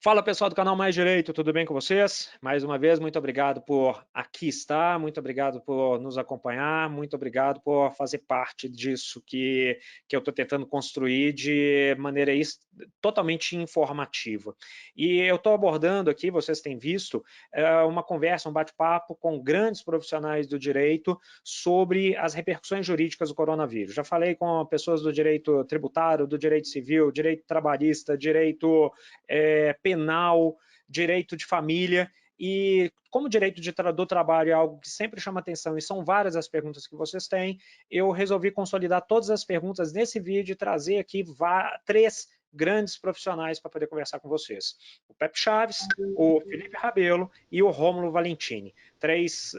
Fala pessoal do canal Mais Direito, tudo bem com vocês? Mais uma vez, muito obrigado por aqui estar, muito obrigado por nos acompanhar, muito obrigado por fazer parte disso que eu estou tentando construir de maneira totalmente informativa. E eu estou abordando aqui, vocês têm visto, uma conversa, um bate-papo com grandes profissionais do direito sobre as repercussões jurídicas do coronavírus. Já falei com pessoas do direito tributário, do direito civil, direito trabalhista, direito penal, direito de família, e como o direito do trabalho é algo que sempre chama atenção e são várias as perguntas que vocês têm, eu resolvi consolidar todas as perguntas nesse vídeo e trazer aqui três grandes profissionais para poder conversar com vocês. O Pepe Chaves, o Felipe Rabelo e o Rômulo Valentini. Três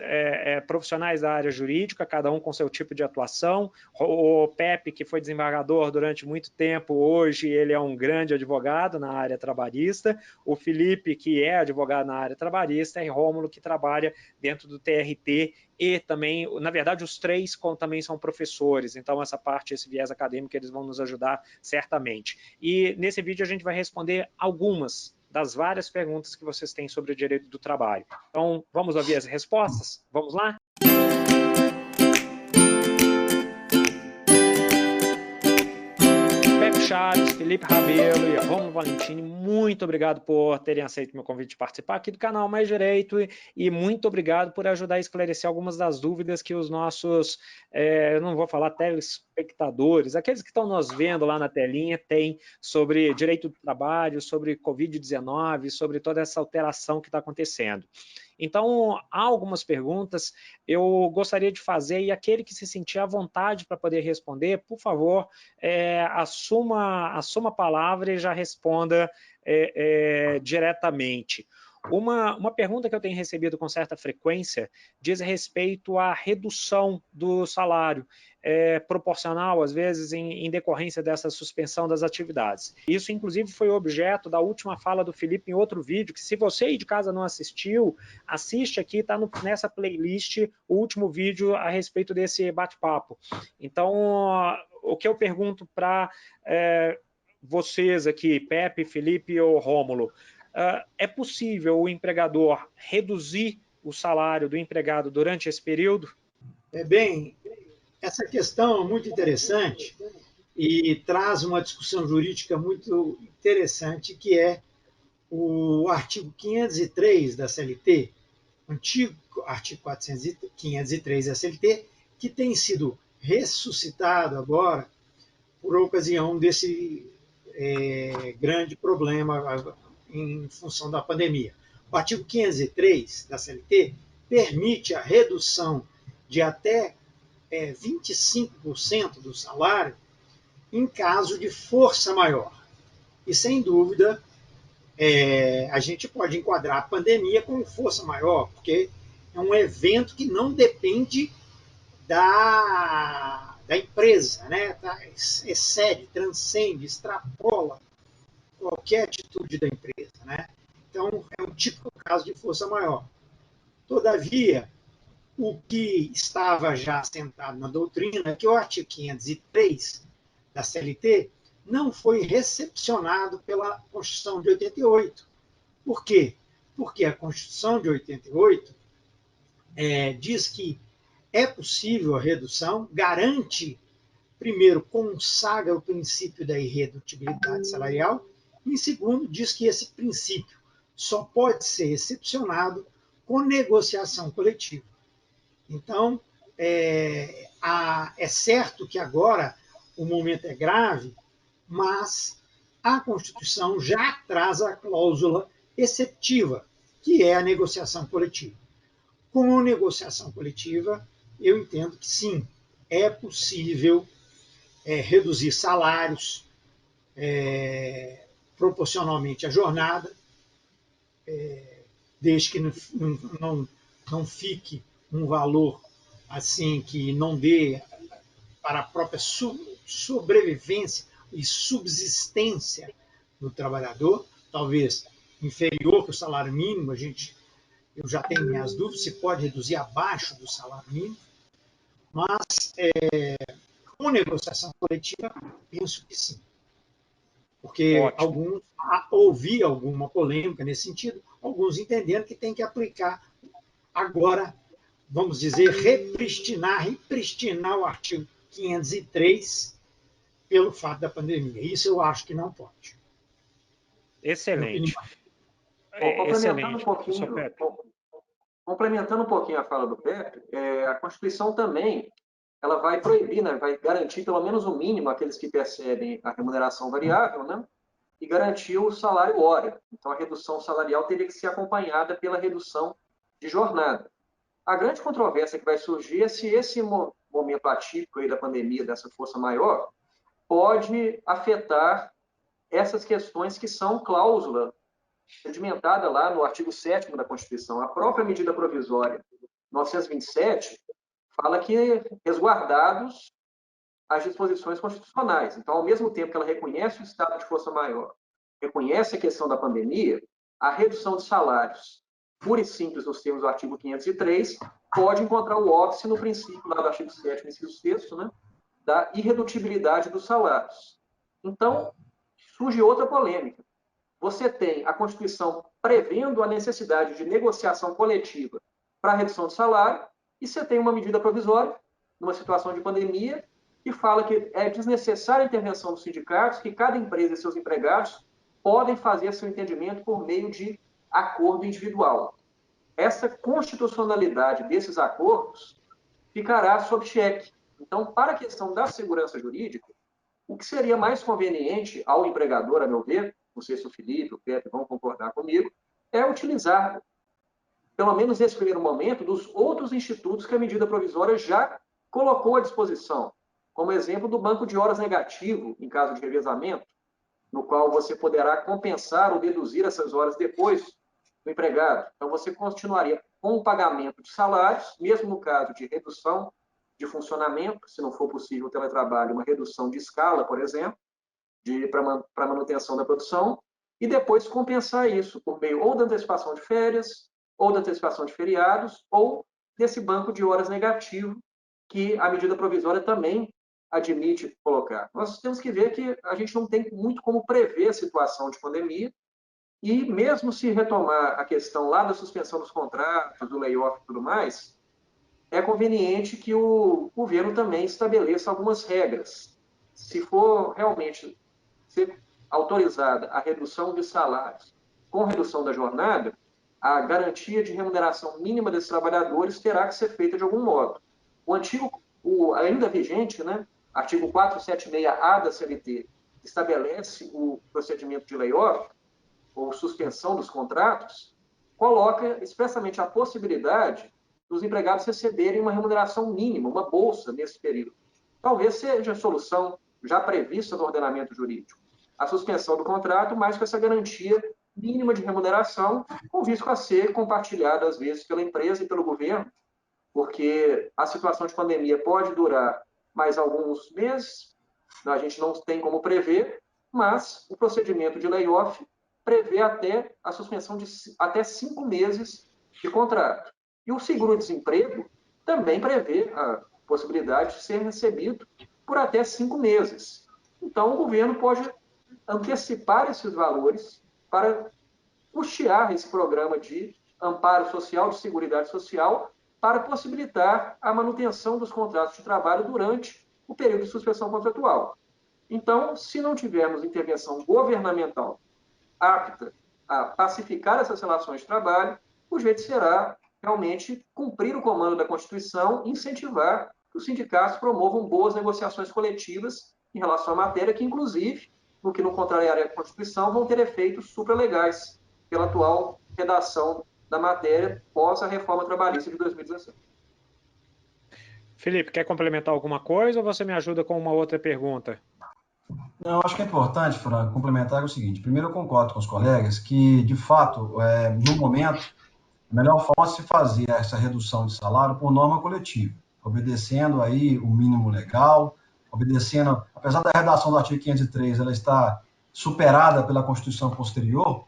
profissionais da área jurídica, cada um com seu tipo de atuação. O Pepe, que foi desembargador durante muito tempo, hoje ele é um grande advogado na área trabalhista. O Felipe, que é advogado na área trabalhista, e Rômulo, que trabalha dentro do TRT e também, na verdade, os três também são professores, então essa parte, esse viés acadêmico, eles vão nos ajudar certamente. E nesse vídeo a gente vai responder algumas das várias perguntas que vocês têm sobre o direito do trabalho. Então, vamos ouvir as respostas? Vamos lá? Pepe Chaves, Felipe Rabelo e Rômulo Valentini, muito obrigado por terem aceito meu convite de participar aqui do canal Mais Direito e muito obrigado por ajudar a esclarecer algumas das dúvidas que os nossos, eu não vou falar telespectadores, aqueles que estão nos vendo lá na telinha, têm sobre direito do trabalho, sobre Covid-19, sobre toda essa alteração que está acontecendo. Então, há algumas perguntas eu gostaria de fazer e aquele que se sentir à vontade para poder responder, por favor, assuma a palavra e já responda diretamente. Uma pergunta que eu tenho recebido com certa frequência diz respeito à redução do salário, proporcional, às vezes, em decorrência dessa suspensão das atividades. Isso, inclusive, foi objeto da última fala do Felipe em outro vídeo, que se você aí de casa não assistiu, assiste aqui, está nessa playlist, o último vídeo a respeito desse bate-papo. Então, o que eu pergunto para vocês aqui, Pepe, Felipe ou Rômulo, é possível o empregador reduzir o salário do empregado durante esse período? Bem, essa questão é muito interessante e traz uma discussão jurídica muito interessante, que é o artigo 503 da CLT, antigo artigo 503 da CLT, que tem sido ressuscitado agora por ocasião desse grande problema em função da pandemia. O artigo 503 da CLT permite a redução de até 25% do salário em caso de força maior. E, sem dúvida, a gente pode enquadrar a pandemia como força maior, porque é um evento que não depende da empresa, né? Excede, transcende, extrapola qualquer atitude da empresa, né? Então, é um típico caso de força maior. Todavia, o que estava já assentado na doutrina é que o artigo 503 da CLT não foi recepcionado pela Constituição de 88. Por quê? Porque a Constituição de 88 diz que é possível a redução, garante, primeiro, consagra o princípio da irredutibilidade salarial, e, em segundo, diz que esse princípio só pode ser excepcionado com negociação coletiva. Então, é certo que agora o momento é grave, mas a Constituição já traz a cláusula exceptiva, que é a negociação coletiva. Com a negociação coletiva, eu entendo que sim, é possível reduzir salários proporcionalmente à jornada, desde que não fique um valor assim que não dê para a própria sobrevivência e subsistência do trabalhador, talvez inferior que o salário mínimo, eu já tenho minhas dúvidas se pode reduzir abaixo do salário mínimo, mas com negociação coletiva, penso que sim. porque alguns ouvi alguma polêmica nesse sentido, alguns entendendo que tem que aplicar agora, vamos dizer, repristinar o artigo 503 pelo fato da pandemia. Isso eu acho que não pode. Excelente. Complementando um pouquinho a fala do Pepe, a Constituição também ela vai proibir, né, vai garantir pelo menos o mínimo àqueles que percebem a remuneração variável, né, e garantir o salário hora. Então, a redução salarial teria que ser acompanhada pela redução de jornada. A grande controvérsia que vai surgir é se esse momento atípico aí da pandemia, dessa força maior, pode afetar essas questões que são cláusula sedimentada lá no artigo 7º da Constituição. A própria medida provisória 927 fala que resguardados as disposições constitucionais. Então, ao mesmo tempo que ela reconhece o estado de força maior, reconhece a questão da pandemia, a redução de salários, pura e simples nos termos do artigo 503, pode encontrar o óbice no princípio lá do artigo 7º, inciso 6º, né, da irredutibilidade dos salários. Então, surge outra polêmica. Você tem a Constituição prevendo a necessidade de negociação coletiva para a redução de salário, e você tem uma medida provisória, numa situação de pandemia, que fala que é desnecessária a intervenção dos sindicatos, que cada empresa e seus empregados podem fazer seu entendimento por meio de acordo individual. Essa constitucionalidade desses acordos ficará sob cheque. Então, para a questão da segurança jurídica, o que seria mais conveniente ao empregador, a meu ver, não sei se o Felipe, o Pepe vão concordar comigo, é utilizar, pelo menos nesse primeiro momento, dos outros institutos que a medida provisória já colocou à disposição, como exemplo do banco de horas negativo, em caso de revezamento, no qual você poderá compensar ou deduzir essas horas depois do empregado. Então, você continuaria com o pagamento de salários, mesmo no caso de redução de funcionamento, se não for possível o teletrabalho, uma redução de escala, por exemplo, para manutenção da produção, e depois compensar isso por meio ou da antecipação de férias, ou da antecipação de feriados, ou desse banco de horas negativo, que a medida provisória também admite colocar. Nós temos que ver que a gente não tem muito como prever a situação de pandemia, e mesmo se retomar a questão lá da suspensão dos contratos, do layoff e tudo mais, é conveniente que o governo também estabeleça algumas regras. Se for realmente ser autorizada a redução de salários com redução da jornada, a garantia de remuneração mínima desses trabalhadores terá que ser feita de algum modo. Ainda vigente, né, artigo 476-A da CLT, estabelece o procedimento de layoff, ou suspensão dos contratos, coloca expressamente a possibilidade dos empregados receberem uma remuneração mínima, uma bolsa nesse período. Talvez seja a solução já prevista no ordenamento jurídico. A suspensão do contrato, mas com essa garantia mínima de remuneração, com risco a ser compartilhada, às vezes, pela empresa e pelo governo, porque a situação de pandemia pode durar mais alguns meses, a gente não tem como prever, mas o procedimento de layoff prevê até a suspensão de até 5 meses de contrato. E o seguro-desemprego também prevê a possibilidade de ser recebido por até 5 meses. Então, o governo pode antecipar esses valores para custear esse programa de amparo social, de seguridade social, para possibilitar a manutenção dos contratos de trabalho durante o período de suspensão contratual. Então, se não tivermos intervenção governamental apta a pacificar essas relações de trabalho, o jeito será realmente cumprir o comando da Constituição e incentivar que os sindicatos promovam boas negociações coletivas em relação à matéria, que, inclusive, no que não contrariar a Constituição, vão ter efeitos supralegais pela atual redação da matéria pós a reforma trabalhista de 2017. Felipe, quer complementar alguma coisa ou você me ajuda com uma outra pergunta? Não, acho que é importante, Franco, complementar o seguinte. Primeiro, eu concordo com os colegas que, de fato, no momento, a melhor forma de se fazer essa redução de salário por norma coletiva, obedecendo aí o mínimo legal, obedecendo, apesar da redação do artigo 503, ela está superada pela Constituição posterior,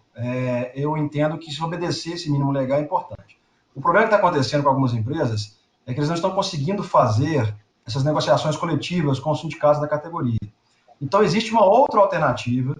eu entendo que se obedecer esse mínimo legal é importante. O problema que está acontecendo com algumas empresas é que eles não estão conseguindo fazer essas negociações coletivas com os sindicatos da categoria. Então, existe uma outra alternativa,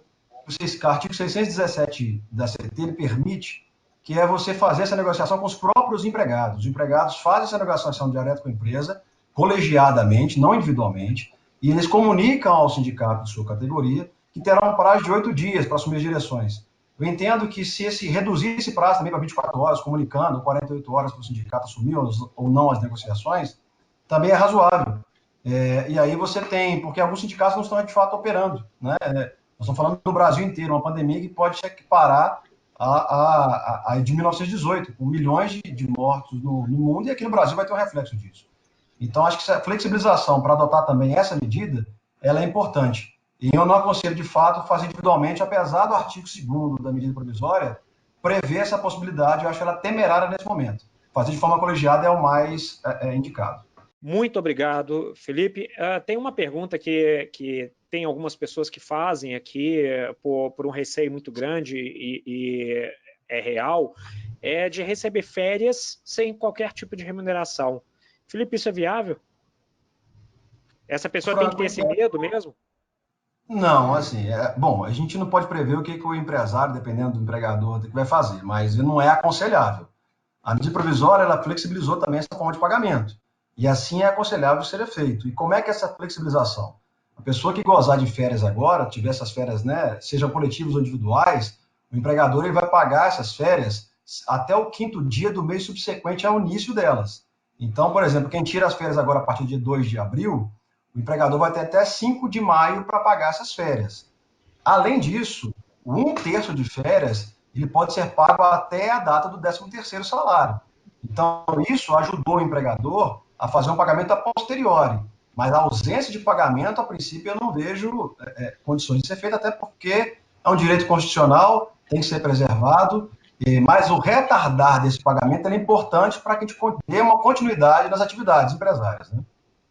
o artigo 617 da CLT ele permite que é você fazer essa negociação com os próprios empregados. Os empregados fazem essa negociação direta com a empresa, colegiadamente, não individualmente, e eles comunicam ao sindicato de sua categoria que terá um prazo de 8 dias para assumir as direções. Eu entendo que se reduzir esse prazo também para 24 horas, comunicando 48 horas para o sindicato assumir ou não as negociações, também é razoável. E aí você tem, porque alguns sindicatos não estão de fato operando, né? Nós estamos falando do Brasil inteiro, uma pandemia que pode se equiparar a de 1918, com milhões de mortos no mundo, e aqui no Brasil vai ter um reflexo disso. Então, acho que essa flexibilização para adotar também essa medida, ela é importante. E eu não aconselho, de fato, fazer individualmente, apesar do artigo 2º da medida provisória prever essa possibilidade, eu acho ela temerária nesse momento. Fazer de forma colegiada é o mais indicado. Muito obrigado, Felipe. Tem uma pergunta que tem algumas pessoas que fazem aqui por um receio muito grande e é real, é de receber férias sem qualquer tipo de remuneração. Felipe, isso é viável? Essa pessoa tem que ter esse medo mesmo? Não, assim, bom, a gente não pode prever o que o empresário, dependendo do empregador, vai fazer, mas não é aconselhável. A medida provisória, ela flexibilizou também essa forma de pagamento. E assim é aconselhável ser feito. E como é que é essa flexibilização? A pessoa que gozar de férias agora, tiver essas férias, né, sejam coletivas ou individuais, o empregador ele vai pagar essas férias até o 5º dia do mês subsequente ao início delas. Então, por exemplo, quem tira as férias agora a partir de 2 de abril, o empregador vai ter até 5 de maio para pagar essas férias. Além disso, 1/3 de férias ele pode ser pago até a data do 13º salário. Então, isso ajudou o empregador a fazer um pagamento a posteriori. Mas a ausência de pagamento, a princípio, eu não vejo condições de ser feita, até porque é um direito constitucional, tem que ser preservado, mas o retardar desse pagamento é importante para que a gente dê uma continuidade nas atividades empresárias, né?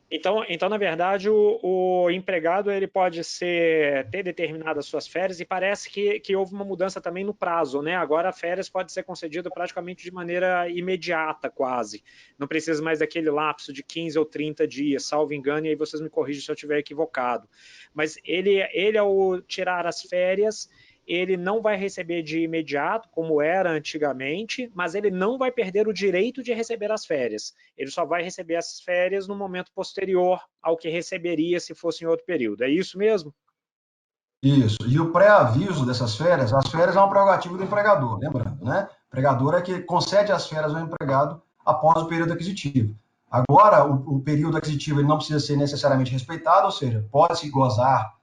Então, na verdade, o empregado ele pode ter determinadas suas férias e parece que houve uma mudança também no prazo, né? Agora a férias pode ser concedida praticamente de maneira imediata, quase. Não precisa mais daquele lapso de 15 ou 30 dias, salvo engano, e aí vocês me corrigem se eu estiver equivocado. Mas ele ao tirar as férias, ele não vai receber de imediato, como era antigamente, mas ele não vai perder o direito de receber as férias. Ele só vai receber as férias no momento posterior ao que receberia se fosse em outro período. É isso mesmo? Isso. E o pré-aviso dessas férias, as férias é uma prerrogativa do empregador, lembrando, né? O empregador é que concede as férias ao empregado após o período aquisitivo. Agora, o período aquisitivo ele não precisa ser necessariamente respeitado, ou seja, pode-se gozar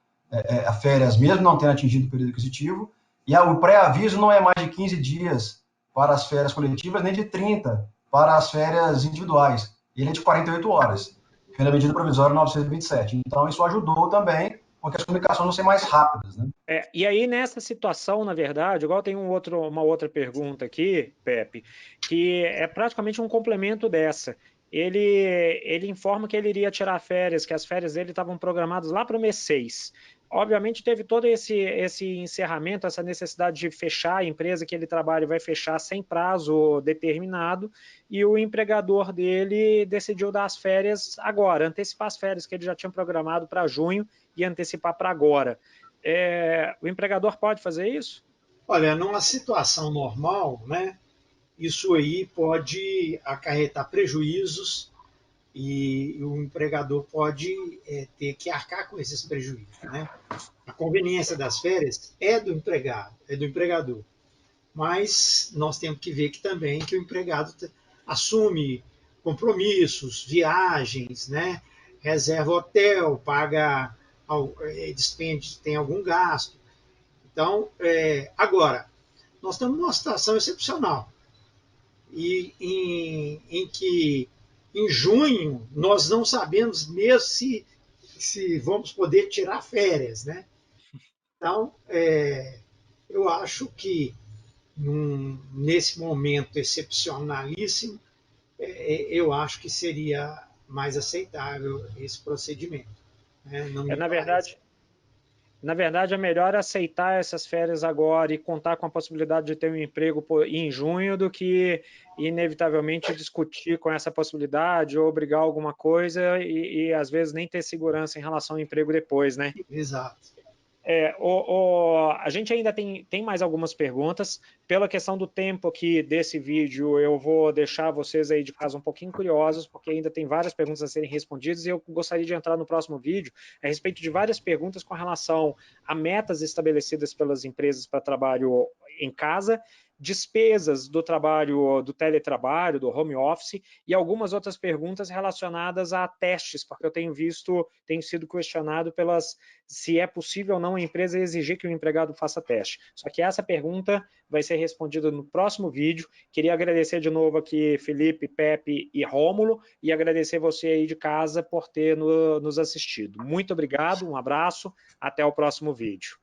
a férias mesmo não tendo atingido o período aquisitivo, e o pré-aviso não é mais de 15 dias para as férias coletivas, nem de 30 para as férias individuais. Ele é de 48 horas, pela medida provisória 927. Então, isso ajudou também, porque as comunicações vão ser mais rápidas, né? E aí, nessa situação, na verdade, igual tem uma outra pergunta aqui, Pepe, que é praticamente um complemento dessa. Ele informa que ele iria tirar férias, que as férias dele estavam programadas lá para o mês 6. Obviamente, teve todo esse encerramento, essa necessidade de fechar a empresa que ele trabalha, vai fechar sem prazo determinado, e o empregador dele decidiu dar as férias agora, antecipar as férias que ele já tinha programado para junho e antecipar para agora. O empregador pode fazer isso? Olha, numa situação normal, né, isso aí pode acarretar prejuízos e o empregador pode ter que arcar com esses prejuízos, né? A conveniência das férias é do empregado, é do empregador, mas nós temos que ver que também que o empregado assume compromissos, viagens, né? Reserva hotel, paga, despende, tem algum gasto. Então, agora, nós estamos numa situação excepcional e em que em junho nós não sabemos mesmo se vamos poder tirar férias, né? Então, eu acho que nesse momento excepcionalíssimo, eu acho que seria mais aceitável esse procedimento, né? Não me parece. Na verdade, é melhor aceitar essas férias agora e contar com a possibilidade de ter um emprego em junho do que inevitavelmente discutir com essa possibilidade ou obrigar alguma coisa e às vezes nem ter segurança em relação ao emprego depois, né? Exato. A gente ainda tem mais algumas perguntas. Pela questão do tempo aqui desse vídeo, eu vou deixar vocês aí de casa um pouquinho curiosos, porque ainda tem várias perguntas a serem respondidas, e eu gostaria de entrar no próximo vídeo a respeito de várias perguntas com relação a metas estabelecidas pelas empresas para trabalho em casa, despesas do trabalho, do teletrabalho, do home office, e algumas outras perguntas relacionadas a testes, porque eu tenho sido questionado se é possível ou não a empresa exigir que o empregado faça teste. Só que essa pergunta vai ser respondida no próximo vídeo. Queria agradecer de novo aqui Felipe, Pepe e Rômulo, e agradecer você aí de casa por ter nos assistido. Muito obrigado, um abraço, até o próximo vídeo.